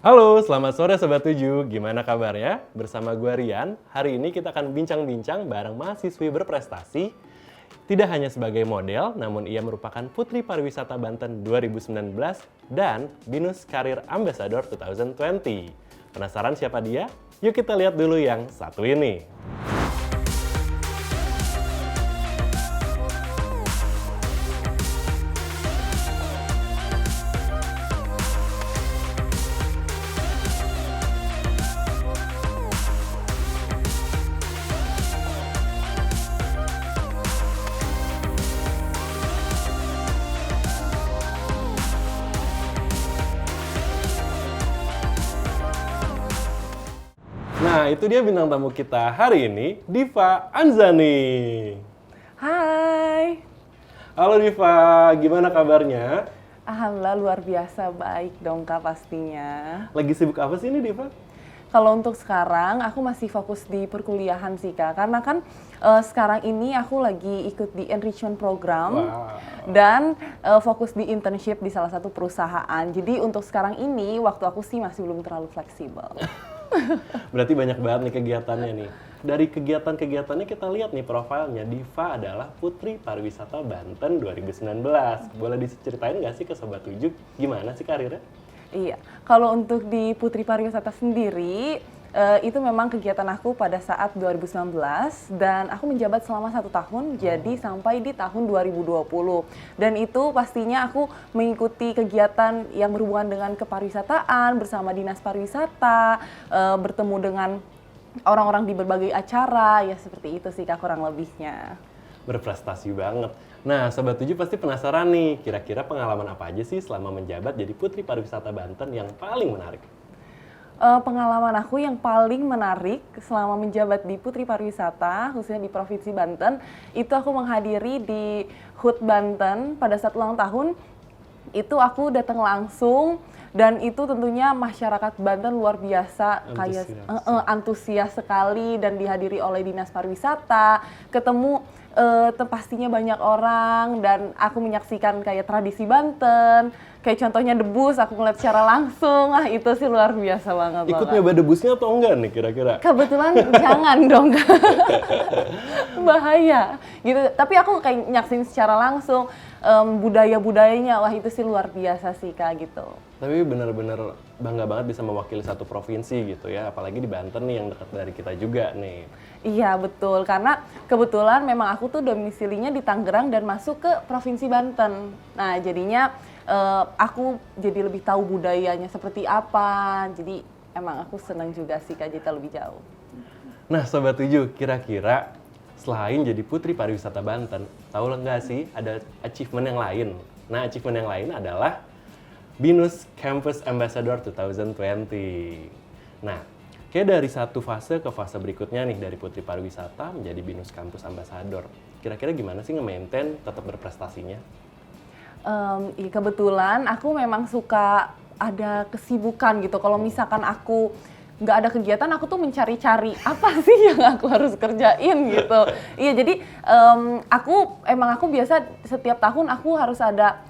Halo, selamat sore Sobat 7. Gimana kabarnya? Bersama gue Rian, hari ini kita akan bincang-bincang bareng mahasiswi berprestasi. Tidak hanya sebagai model, namun ia merupakan Putri Pariwisata Banten 2019 dan BINUS Career Ambassador 2020. Penasaran siapa dia? Yuk kita lihat dulu yang satu ini. Nah, itu dia bintang tamu kita hari ini, Diva Anzani. Hai, Halo Diva, gimana kabarnya? alhamdulillah luar biasa baik dong Kak pastinya. Lagi sibuk apa sih ini Diva? Kalau untuk sekarang aku masih fokus di perkuliahan sih Kak, karena kan sekarang ini aku lagi ikut di enrichment program Wow. dan fokus di internship di salah satu perusahaan. Jadi untuk sekarang ini waktu aku sih masih belum terlalu fleksibel. Berarti banyak banget nih kegiatannya nih. Dari kegiatan-kegiatannya kita lihat nih profilnya, Diva adalah Putri Pariwisata Banten 2019. Boleh diceritain nggak sih ke Sobat 7 gimana sih karirnya? Iya, kalau untuk di Putri Pariwisata sendiri, itu memang kegiatan aku pada saat 2019 dan aku menjabat selama 1 tahun, jadi sampai di tahun 2020. Dan itu pastinya aku mengikuti kegiatan yang berhubungan dengan kepariwisataan bersama Dinas Pariwisata, bertemu dengan orang-orang di berbagai acara, ya seperti itu sih Kak kurang lebihnya. Berprestasi banget. Nah, Sobat 7 pasti penasaran nih, kira-kira pengalaman apa aja sih selama menjabat jadi Putri Pariwisata Banten yang paling menarik? Pengalaman aku yang paling menarik selama menjabat di Putri Pariwisata, khususnya di Provinsi Banten, itu aku menghadiri di HUT Banten pada saat ulang tahun. Itu aku datang langsung dan itu tentunya masyarakat Banten luar biasa kayak antusias sekali dan dihadiri oleh Dinas Pariwisata, ketemu pastinya banyak orang dan aku menyaksikan kayak tradisi Banten, kayak contohnya debus aku ngeliat secara langsung, itu sih luar biasa banget. Ikut Bapak. nyoba debusnya atau enggak nih kira-kira? Kebetulan jangan dong, bahaya gitu. Tapi aku kayak nyaksin secara langsung budaya-budayanya, wah itu sih luar biasa sih Kak gitu. Tapi benar-benar bangga banget bisa mewakili satu provinsi gitu ya, apalagi di Banten nih yang dekat dari kita juga nih. Iya betul, karena kebetulan memang aku tuh domisilinya di Tangerang dan masuk ke Provinsi Banten. Nah jadinya aku jadi lebih tahu budayanya seperti apa, jadi emang aku senang juga sih Kak Jita lebih jauh. Nah Sobat 7, kira-kira selain jadi Putri Pariwisata Banten, tahu nggak sih ada achievement yang lain? Nah achievement yang lain adalah BINUS Campus Ambassador 2020. Nah, kayak dari satu fase ke fase berikutnya nih, dari Putri Pariwisata menjadi BINUS Campus Ambassador. Kira-kira gimana sih nge-maintain tetap berprestasinya? Iya, kebetulan aku memang suka ada kesibukan gitu. Kalau misalkan aku nggak ada kegiatan, aku tuh mencari-cari apa sih yang aku harus kerjain gitu. Iya, jadi aku biasa setiap tahun aku harus ada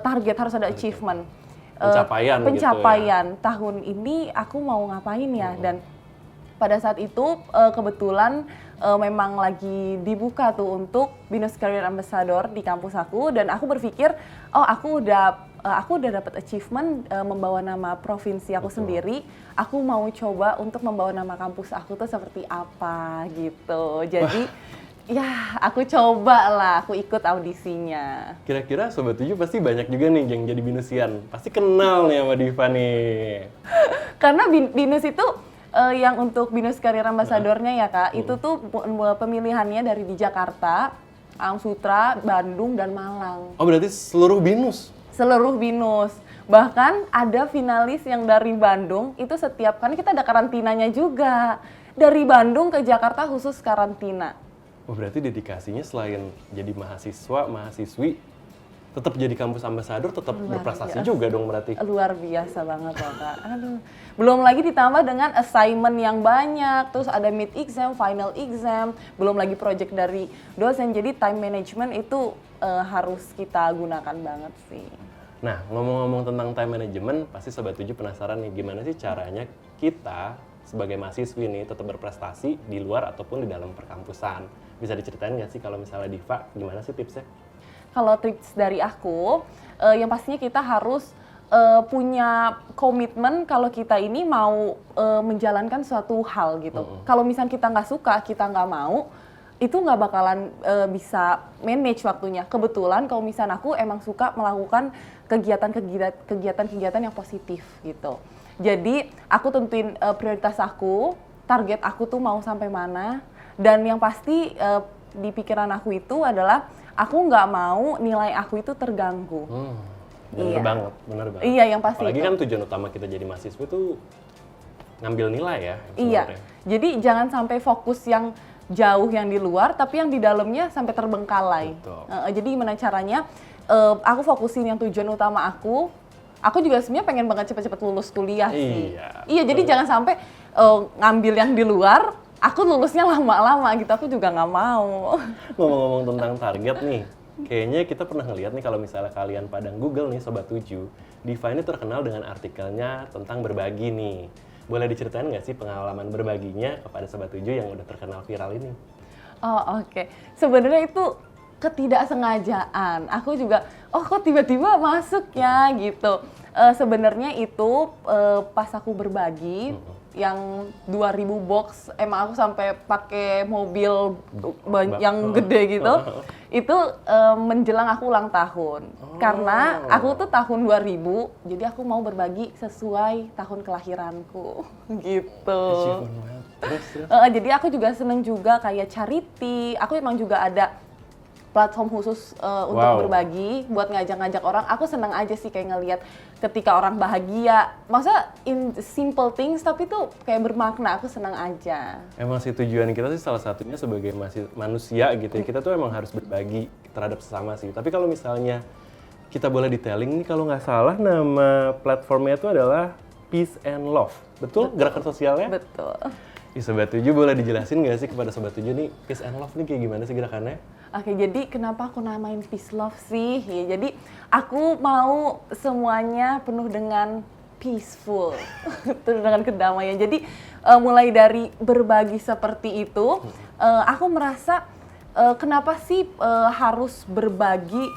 target, harus ada achievement. Pencapaian gitu ya. Tahun ini aku mau ngapain ya, dan pada saat itu kebetulan memang lagi dibuka tuh untuk BINUS Career Ambassador di kampus aku, dan aku berpikir oh aku udah dapat achievement membawa nama provinsi aku sendiri, aku mau coba untuk membawa nama kampus aku tuh seperti apa gitu. Jadi ya, aku coba lah, aku ikut audisinya. Kira-kira Sobat 7 pasti banyak juga nih yang jadi BINUSian. Pasti kenal nih sama Diva nih. Karena BINUS itu yang untuk BINUS Career Ambassador-nya ya Kak, itu tuh pemilihannya dari di Jakarta, Sutra, Bandung, dan Malang. Oh berarti seluruh BINUS? Seluruh BINUS. Bahkan ada finalis yang dari Bandung, itu setiap, kan kita ada karantinanya juga. Dari Bandung ke Jakarta khusus karantina. Oh berarti dedikasinya selain jadi mahasiswa, mahasiswi, tetap jadi kampus ambasador, tetap berprestasi juga dong berarti. Luar biasa banget Bapak. Aduh. Belum lagi ditambah dengan assignment yang banyak, terus ada mid exam, final exam, belum lagi project dari dosen. Jadi time management itu harus kita gunakan banget sih. Nah, ngomong-ngomong tentang time management, pasti Sobat 7 penasaran nih gimana sih caranya kita sebagai mahasiswi nih tetap berprestasi di luar ataupun di dalam perkampusan. Bisa diceritain nggak sih kalau misalnya Diva, gimana sih tipsnya? Kalau tips dari aku, yang pastinya kita harus punya komitmen kalau kita ini mau menjalankan suatu hal gitu. Kalau misalnya kita nggak suka, kita nggak mau, itu nggak bakalan bisa manage waktunya. Kebetulan kalau misalnya aku emang suka melakukan kegiatan-kegiatan yang positif gitu. Jadi aku tentuin prioritas aku, target aku tuh mau sampai mana, dan yang pasti di pikiran aku itu adalah aku nggak mau nilai aku itu terganggu. Bener banget, bener banget. Iya, yang pasti Apalagi itu. kan tujuan utama kita jadi mahasiswa tuh ngambil nilai ya. Iya, sebenarnya. jadi jangan sampai fokus yang jauh yang di luar, tapi yang di dalamnya sampai terbengkalai. Betul. Jadi gimana caranya? Aku fokusin yang tujuan utama aku. Aku juga sebenarnya pengen banget cepet-cepet lulus kuliah sih. Iya, jadi jangan sampai ngambil yang di luar, aku lulusnya lama-lama gitu. Aku juga nggak mau. Ngomong-ngomong tentang target nih, kayaknya kita pernah ngeliat nih kalau misalnya kalian pada Google nih Sobat 7, Diva ini terkenal dengan artikelnya tentang berbagi nih. Boleh diceritain nggak sih pengalaman berbaginya kepada Sobat 7 yang udah terkenal viral ini? Oh, oke. Sebenarnya itu ketidaksengajaan. Aku juga, oh kok tiba-tiba masuk ya gitu. Sebenarnya itu pas aku berbagi yang 2000 box, emang aku sampai pakai mobil yang gede gitu. Itu menjelang aku ulang tahun. Karena aku tuh tahun 2000, jadi aku mau berbagi sesuai tahun kelahiranku gitu. Terus? Jadi aku juga seneng juga kayak charity. Aku emang juga ada platform khusus untuk berbagi, buat ngajak-ngajak orang. Aku seneng aja sih kayak ngelihat ketika orang bahagia. Maksudnya in simple things, tapi tuh kayak bermakna. Aku seneng aja. Emang sih tujuan kita sih salah satunya sebagai manusia gitu ya, kita tuh emang harus berbagi terhadap sesama sih. Tapi kalau misalnya kita boleh detailing nih, kalau nggak salah nama platformnya itu adalah Peace and Love. Betul? Gerakan sosialnya? Betul. Sobat 7 boleh dijelasin nggak sih kepada Sobat 7 nih Peace and Love nih kayak gimana sih gerakannya? Oke, jadi kenapa aku namain Peace Love sih? Ya, jadi aku mau semuanya penuh dengan peaceful, penuh dengan kedamaian. Jadi mulai dari berbagi seperti itu, aku merasa kenapa sih harus berbagi?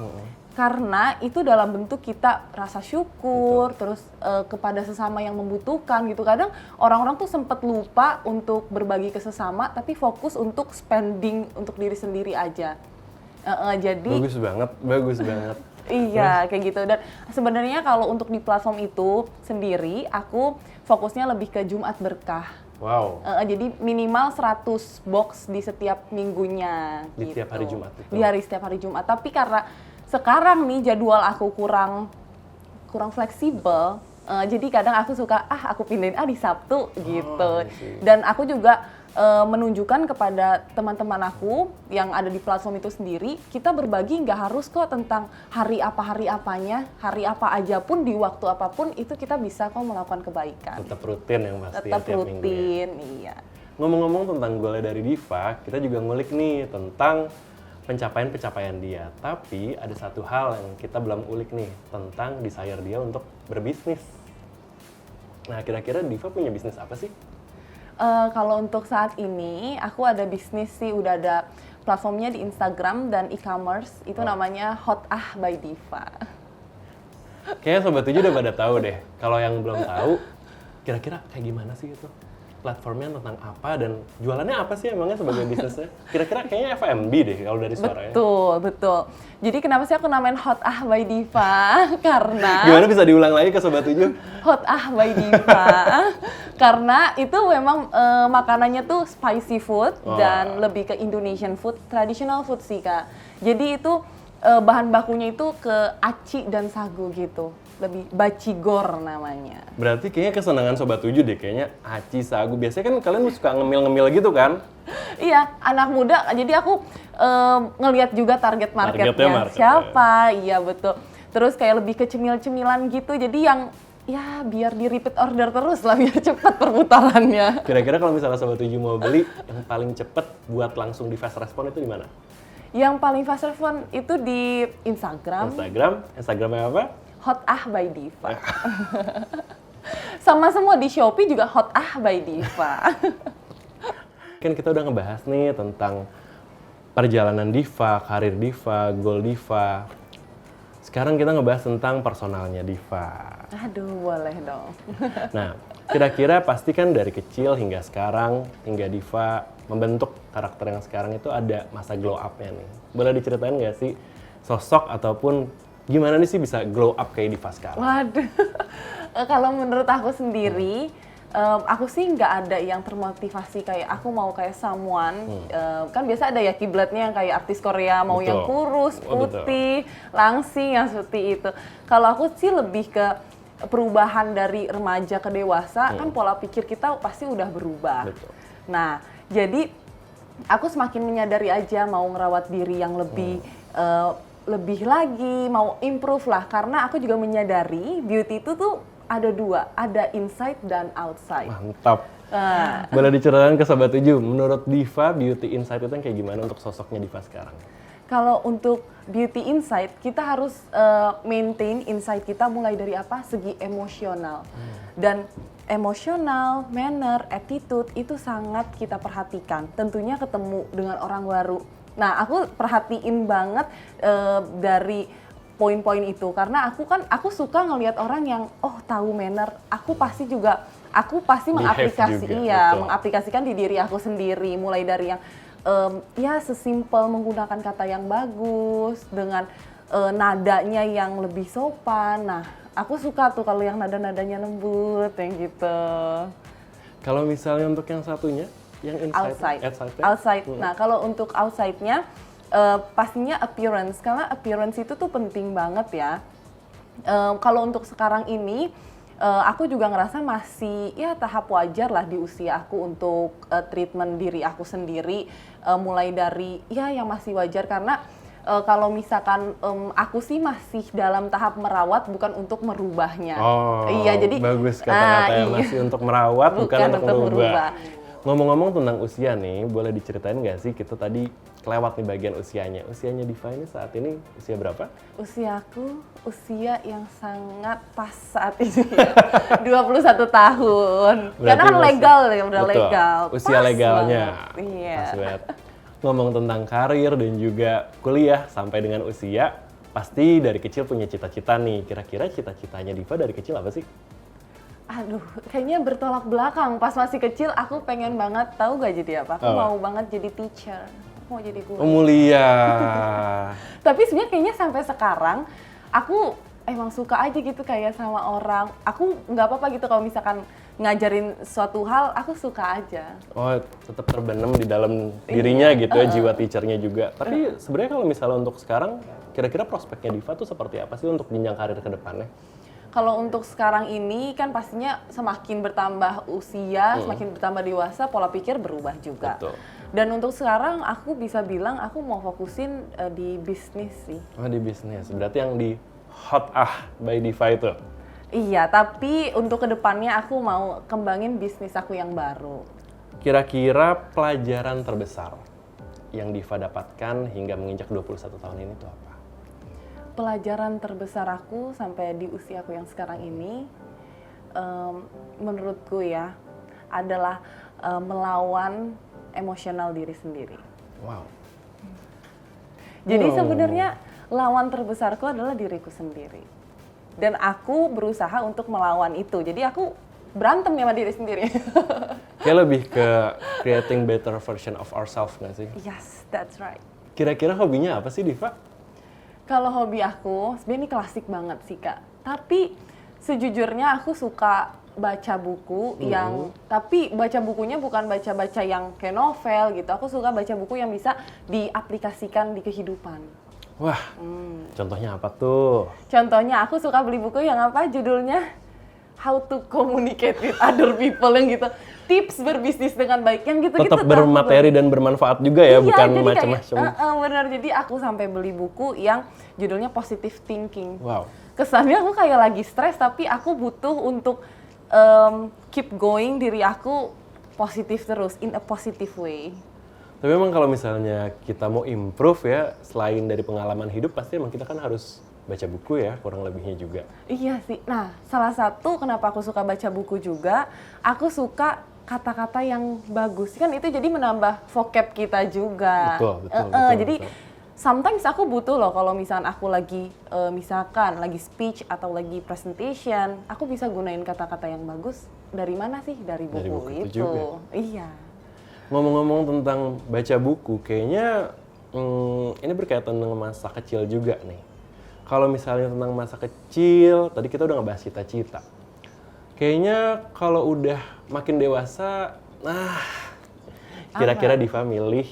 Karena itu dalam bentuk kita rasa syukur, terus kepada sesama yang membutuhkan gitu. Kadang orang-orang tuh sempet lupa untuk berbagi ke sesama, tapi fokus untuk spending untuk diri sendiri aja. Jadi Bagus banget. iya, kayak gitu. Dan sebenarnya kalau untuk di platform itu sendiri, aku fokusnya lebih ke Jumat Berkah. Wow. Jadi minimal 100 box di setiap minggunya. Di setiap hari Jumat. Di setiap hari Jumat. Tapi karena sekarang nih jadwal aku kurang fleksibel, jadi kadang aku suka aku pindahin di Sabtu gitu. Dan aku juga menunjukkan kepada teman-teman aku yang ada di platform itu sendiri, kita berbagi nggak harus kok tentang hari apanya, hari apa aja pun di waktu apapun itu kita bisa kok melakukan kebaikan. Tetap rutin yang pasti Tetap tiap rutin, minggu ya. iya. Ngomong-ngomong tentang goalnya dari Diva, kita juga ngulik nih tentang pencapaian dia. Tapi ada satu hal yang kita belum ulik nih tentang desire dia untuk berbisnis. Nah, kira-kira Diva punya bisnis apa sih? Kalau untuk saat ini, aku ada bisnis sih, udah ada platformnya di Instagram dan e-commerce. Itu namanya Hot by Diva. Kayaknya Sobat 7 udah pada tahu deh. Kalau yang belum tahu, kira-kira kayak gimana sih itu? Platformnya tentang apa dan jualannya apa sih emangnya sebagai bisnisnya? Kira-kira kayaknya F&B deh kalau dari suaranya. Betul. Jadi kenapa sih aku namain Hot by Diva? Karena Gimana bisa diulang lagi ke Sobat 7? Hot by Diva. Karena itu memang makanannya tuh spicy food dan lebih ke Indonesian food, traditional food sih Kak. Jadi itu bahan bakunya itu ke aci dan sagu gitu. Lebih bacigor namanya. Berarti kayaknya kesenangan Sobat 7 deh, kayaknya aci, sagu. Biasanya kan kalian suka ngemil-ngemil gitu kan? Iya, anak muda, jadi aku ngelihat juga target marketnya siapa, iya betul. Terus kayak lebih ke cemil-cemilan gitu, jadi yang ya biar di repeat order terus lah, biar cepat perputarannya. Kira-kira kalau misalnya Sobat 7 mau beli, yang paling cepet buat langsung di fast respon itu di mana? Yang paling fast respon itu di Instagram. Instagramnya apa? Hot by Diva. Sama semua di Shopee juga Hot by Diva. Kan kita udah ngebahas nih tentang perjalanan Diva, karir Diva, goal Diva. Sekarang kita ngebahas tentang personalnya Diva. Aduh, boleh dong. Nah, kira-kira pasti kan dari kecil hingga sekarang, hingga Diva membentuk karakter yang sekarang itu ada masa glow up-nya nih. Boleh diceritain nggak sih sosok ataupun gimana nih sih bisa glow up kayak Diva sekarang? Waduh, kalau menurut aku sendiri, aku sih nggak ada yang termotivasi kayak aku mau kayak someone. Kan biasa ada ya kiblatnya yang kayak artis Korea mau Betul. yang kurus, Oh, betul. putih, langsing yang seperti itu. Kalau aku sih lebih ke perubahan dari remaja ke dewasa, kan pola pikir kita pasti udah berubah. Betul. Nah, jadi aku semakin menyadari aja mau ngerawat diri yang lebih lebih lagi, mau improve lah. Karena aku juga menyadari beauty itu tuh ada dua, ada inside dan outside. Mantap. Boleh diceritain ke Sobat 7, menurut Diva, beauty insight itu yang kayak gimana untuk sosoknya Diva sekarang? Kalau untuk beauty insight, kita harus maintain insight kita mulai dari apa? Segi emosional. Dan emosional, manner, attitude itu sangat kita perhatikan. Tentunya ketemu dengan orang baru. Nah, aku perhatiin banget dari poin-poin itu karena aku suka ngelihat orang yang tahu manner. Aku pasti mengaplikasi juga, betul. mengaplikasikan di diri aku sendiri, mulai dari yang ya sesimpel menggunakan kata yang bagus dengan nadanya yang lebih sopan. Nah, aku suka tuh kalau yang nada-nadanya lembut yang gitu. Kalau misalnya untuk yang satunya, yang inside, Outside. Nah, kalau untuk outside-nya pastinya appearance, karena appearance itu tuh penting banget ya. Kalau untuk sekarang ini, aku juga ngerasa masih ya tahap wajar lah di usia aku untuk treatment diri aku sendiri, mulai dari ya yang masih wajar karena kalau misalkan aku sih masih dalam tahap merawat bukan untuk merubahnya. Oh, iya, jadi bagus kata-kata yang masih untuk merawat bukan untuk merubah. Ngomong-ngomong tentang usia nih, boleh diceritain nggak sih, kita tadi kelewat nih bagian usianya. Usianya Diva ini saat ini usia berapa? Usiaku usia yang sangat pas saat ini ya. 21 tahun. Berarti Karena kan masih- legal ya, udah Betul. legal. Usia Pas legalnya. banget. Iya. Pas banget. Ngomong tentang karir dan juga kuliah sampai dengan usia, pasti dari kecil punya cita-cita nih. Kira-kira cita-citanya Diva dari kecil apa sih? Aduh, kayaknya bertolak belakang. Pas masih kecil aku pengen banget, tahu gak jadi apa? Aku Apa? mau banget jadi teacher. Aku mau jadi guru. Oh, mulia. Tapi sebenarnya kayaknya sampai sekarang aku emang suka aja gitu kayak sama orang. Aku nggak apa-apa gitu kalau misalkan ngajarin suatu hal, aku suka aja. Oh, tetap terbenam di dalam dirinya gitu ya, jiwa teachernya juga. Tapi sebenarnya kalau misalnya untuk sekarang, kira-kira prospeknya Diva tuh seperti apa sih untuk jenjang karir ke depannya? Kalau untuk sekarang ini kan pastinya semakin bertambah usia, semakin bertambah dewasa, pola pikir berubah juga. Betul. Dan untuk sekarang aku bisa bilang aku mau fokusin di bisnis sih. Oh, di bisnis. Berarti yang di Hot by Diva itu? Iya, tapi untuk kedepannya aku mau kembangin bisnis aku yang baru. Kira-kira pelajaran terbesar yang Diva dapatkan hingga menginjak 21 tahun ini itu apa? Pelajaran terbesar aku sampai di usia aku yang sekarang ini, menurutku ya, adalah melawan emosional diri sendiri. Wow. Jadi Oh. sebenarnya lawan terbesarku adalah diriku sendiri. Dan aku berusaha untuk melawan itu. Jadi aku berantem sama diri sendiri. Kayak lebih ke creating better version of ourselves nggak sih? Yes, that's right. Kira-kira hobinya apa sih Diva? Kalau hobi aku, sebenarnya ini klasik banget sih Kak. Tapi sejujurnya aku suka baca buku yang, tapi baca bukunya bukan baca-baca yang kayak novel gitu. Aku suka baca buku yang bisa diaplikasikan di kehidupan. Wah, contohnya apa tuh? Contohnya aku suka beli buku yang apa judulnya? How to communicate with other people yang gitu. Tips berbisnis dengan baik yang gitu-gitu. Tetap tuh aku bermateri dan bermanfaat juga ya, Iya, bukan jadi kayak, macam-macam. bener, jadi aku sampai beli buku yang judulnya Positive Thinking. Wow. Kesannya aku kayak lagi stres, tapi aku butuh untuk keep going diri aku positif terus, in a positive way. Tapi memang kalau misalnya kita mau improve ya, selain dari pengalaman hidup, pasti emang kita kan harus baca buku ya, kurang lebihnya juga. Iya sih. Nah, salah satu kenapa aku suka baca buku juga, aku suka kata-kata yang bagus. Kan itu jadi menambah vocab kita juga. Betul. Jadi sometimes aku butuh loh kalau misalkan aku lagi misalkan lagi speech atau lagi presentation, aku bisa gunain kata-kata yang bagus. Dari mana sih? Dari buku, Dari buku itu itu. juga. Iya. Ngomong-ngomong tentang baca buku, kayaknya ini berkaitan dengan masa kecil juga nih. Kalau misalnya tentang masa kecil, tadi kita udah ngebahas cita-cita. Kayaknya kalau udah makin dewasa, kira-kira Diva milih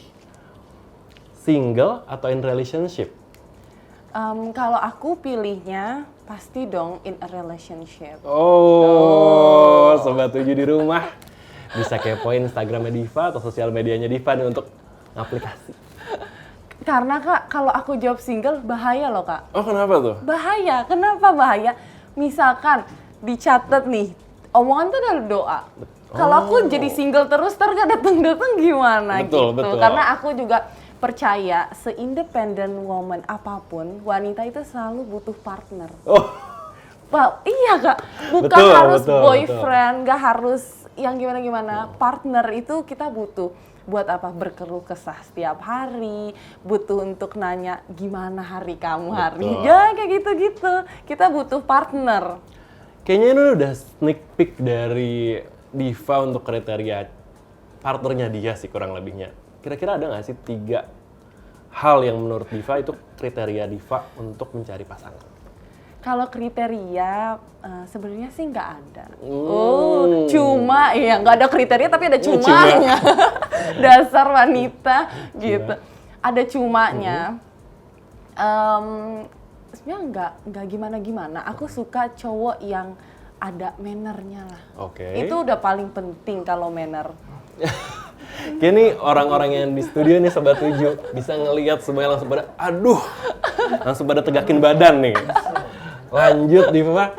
single atau in relationship? Kalau aku pilihnya pasti dong in a relationship. Oh, Sobat 7 di rumah bisa kepoin Instagramnya Diva atau sosial medianya Diva nih untuk aplikasi. Karena Kak, kalau aku jawab single bahaya loh Kak. Oh, kenapa tuh? Bahaya, kenapa bahaya? Misalkan dicatat nih, omongan tuh adalah doa. Kalau aku jadi single terus gak datang-datang gimana Betul, gitu. betul. Karena aku juga percaya se-independent woman apapun, wanita itu selalu butuh partner. Oh, Wow, iya Kak. Bukan Betul, harus betul, boyfriend, gak harus yang gimana-gimana. Partner itu kita butuh. Buat apa? Berkeluh kesah setiap hari, butuh untuk nanya gimana hari kamu hari. Betul. Ya kayak gitu-gitu. Kita butuh partner. kayaknya ini udah sneak peek dari Diva untuk kriteria partnernya dia sih kurang lebihnya. Kira-kira ada nggak sih 3 hal yang menurut Diva itu kriteria Diva untuk mencari pasangan? Kalau kriteria sebenarnya sih nggak ada. Oh, cuma ya nggak ada kriteria tapi ada cumanya. Dasar wanita gitu. Ada cumanya. Sebenarnya nggak gimana-gimana. Aku suka cowok yang ada mannernya lah. Oke. Itu udah paling penting kalau manner. Kayak nih orang-orang yang di studio nih Sobat 7 bisa ngelihat semuanya langsung pada langsung pada tegakin badan nih. Lanjut Diva.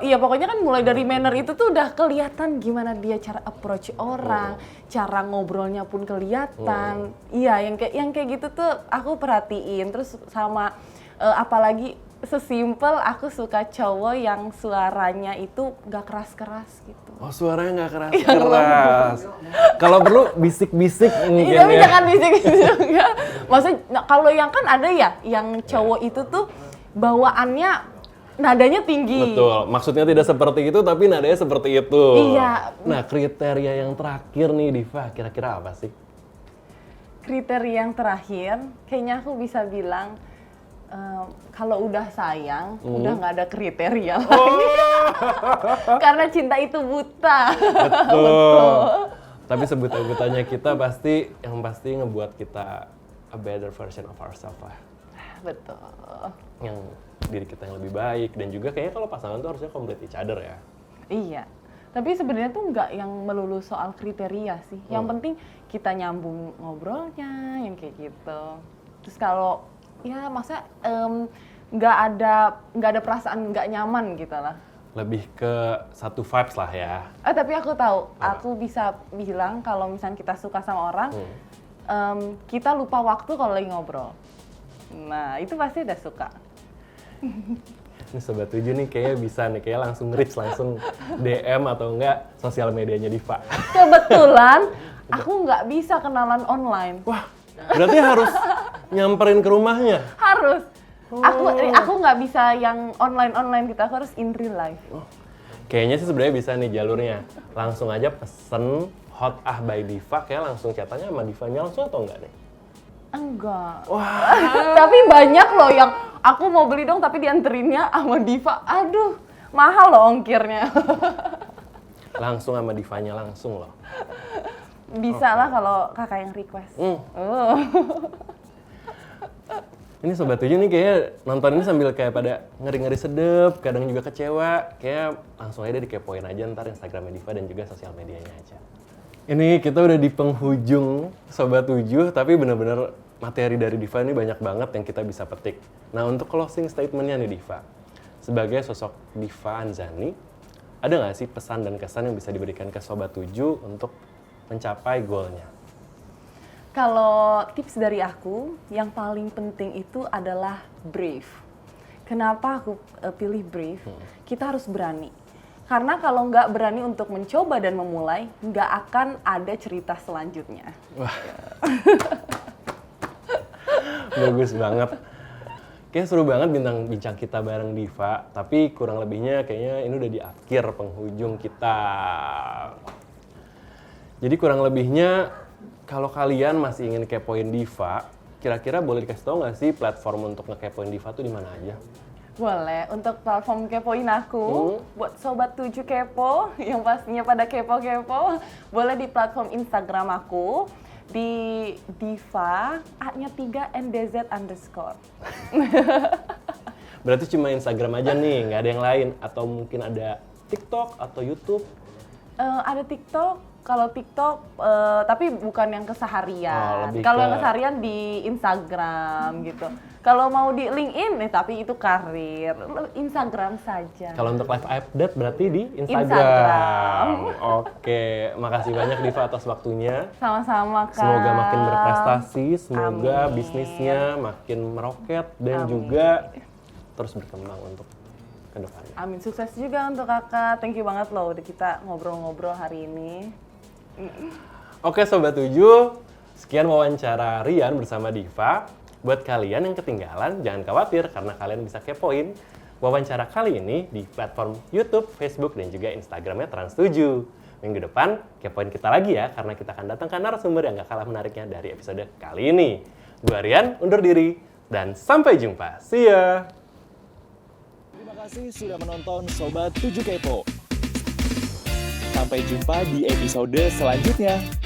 Iya pokoknya kan mulai dari manner itu tuh udah kelihatan gimana dia cara approach orang, cara ngobrolnya pun kelihatan. Iya yang kayak gitu tuh aku perhatiin. Terus sama apalagi sesimpel aku suka cowok yang suaranya itu gak keras-keras gitu. Oh, suaranya nggak keras-keras. Kalau perlu bisik-bisik mungkin Iya, tapi ya. jangan bisik-bisik juga. Maksudnya kalau yang kan ada ya yang cowok itu tuh bawaannya nadanya tinggi. Betul, maksudnya tidak seperti itu tapi nadanya seperti itu. Iya. Nah, kriteria yang terakhir nih Diva, kira-kira apa sih? Kriteria yang terakhir, kayaknya aku bisa bilang kalau udah sayang, udah nggak ada kriteria lagi. Karena cinta itu buta. Betul. Tapi sebuta-butanya kita pasti ngebuat kita a better version of ourselves lah. Betul. Yang diri kita yang lebih baik dan juga kayaknya kalau pasangan tuh harusnya complete each other ya. Iya. Tapi sebenarnya tuh nggak yang melulu soal kriteria sih. Yang penting kita nyambung ngobrolnya, yang kayak gitu. Terus kalau ya masa nggak ada perasaan nggak nyaman gitu lah. Lebih ke satu vibes lah ya. Tapi aku tahu, aku bisa bilang kalau misalnya kita suka sama orang, kita lupa waktu kalau lagi ngobrol. Nah, itu pasti udah suka. Ini Sobat 7 nih kayaknya bisa nih, kayak langsung reach, langsung DM atau enggak sosial medianya Diva. Kebetulan, aku nggak bisa kenalan online. Wah, berarti harus nyamperin ke rumahnya? Harus. Aku nggak bisa yang online gitu, aku harus in real life. Kayaknya sih sebenarnya bisa nih jalurnya. Langsung aja pesen Hot by Diva, kayak langsung chatanya sama Divanya langsung atau enggak nih? Enggak. Wah. Tapi banyak loh yang aku mau beli dong tapi dianterinnya sama Diva. Aduh, mahal loh ongkirnya. Langsung sama Divanya langsung loh. Bisa lah kalau kakak yang request. Ini Sobat 7 nih kayak nonton ini sambil kayak pada ngeri-ngeri sedep, kadang juga kecewa. Kayak langsung aja dikepoin aja ntar Instagramnya Diva dan juga sosial medianya aja. Ini kita udah di penghujung Sobat 7, tapi bener-bener materi dari Diva ini banyak banget yang kita bisa petik. Nah, untuk closing statement-nya nih Diva, sebagai sosok Diva Anzani, ada nggak sih pesan dan kesan yang bisa diberikan ke Sobat 7 untuk mencapai goalnya? Kalau tips dari aku, yang paling penting itu adalah brave. Kenapa aku pilih Brave? Kita harus berani. Karena kalau nggak berani untuk mencoba dan memulai, nggak akan ada cerita selanjutnya. Wah. Bagus banget. Kayaknya seru banget bincang kita bareng Diva, tapi kurang lebihnya kayaknya ini udah di akhir penghujung kita. Jadi kurang lebihnya kalau kalian masih ingin kepoin Diva, kira-kira boleh dikasih tau nggak sih platform untuk ngekepoin Diva tuh di mana aja? Boleh, untuk platform kepoin aku, buat Sobat 7 Kepo, yang pastinya pada kepo-kepo, boleh di platform Instagram aku, di Diva, A-nya 3, NDZ_. Berarti cuma Instagram aja nih, nggak ada yang lain? Atau mungkin ada TikTok atau YouTube? Ada TikTok, kalau TikTok, tapi bukan yang keseharian. lebih Kalau ke- yang keseharian di Instagram gitu. Kalau mau di LinkedIn, tapi itu karir. Instagram saja. Kalau untuk live update berarti di Instagram. Instagram. Oke, makasih banyak Diva atas waktunya. Sama-sama, Kak. Semoga makin berprestasi, semoga Amin. bisnisnya makin meroket dan Amin. juga terus berkembang untuk kedepannya. Amin, sukses juga untuk Kakak. Thank you banget loh udah kita ngobrol-ngobrol hari ini. Oke Sobat 7, sekian wawancara Rian bersama Diva. Buat kalian yang ketinggalan, jangan khawatir karena kalian bisa kepoin wawancara kali ini di platform YouTube, Facebook, dan juga Instagramnya Trans7. Minggu depan, kepoin kita lagi ya, karena kita akan datangkan narasumber yang gak kalah menariknya dari episode kali ini. Gua Rian, undur diri, dan sampai jumpa. See ya! Terima kasih sudah menonton Sobat 7 Kepo. Sampai jumpa di episode selanjutnya.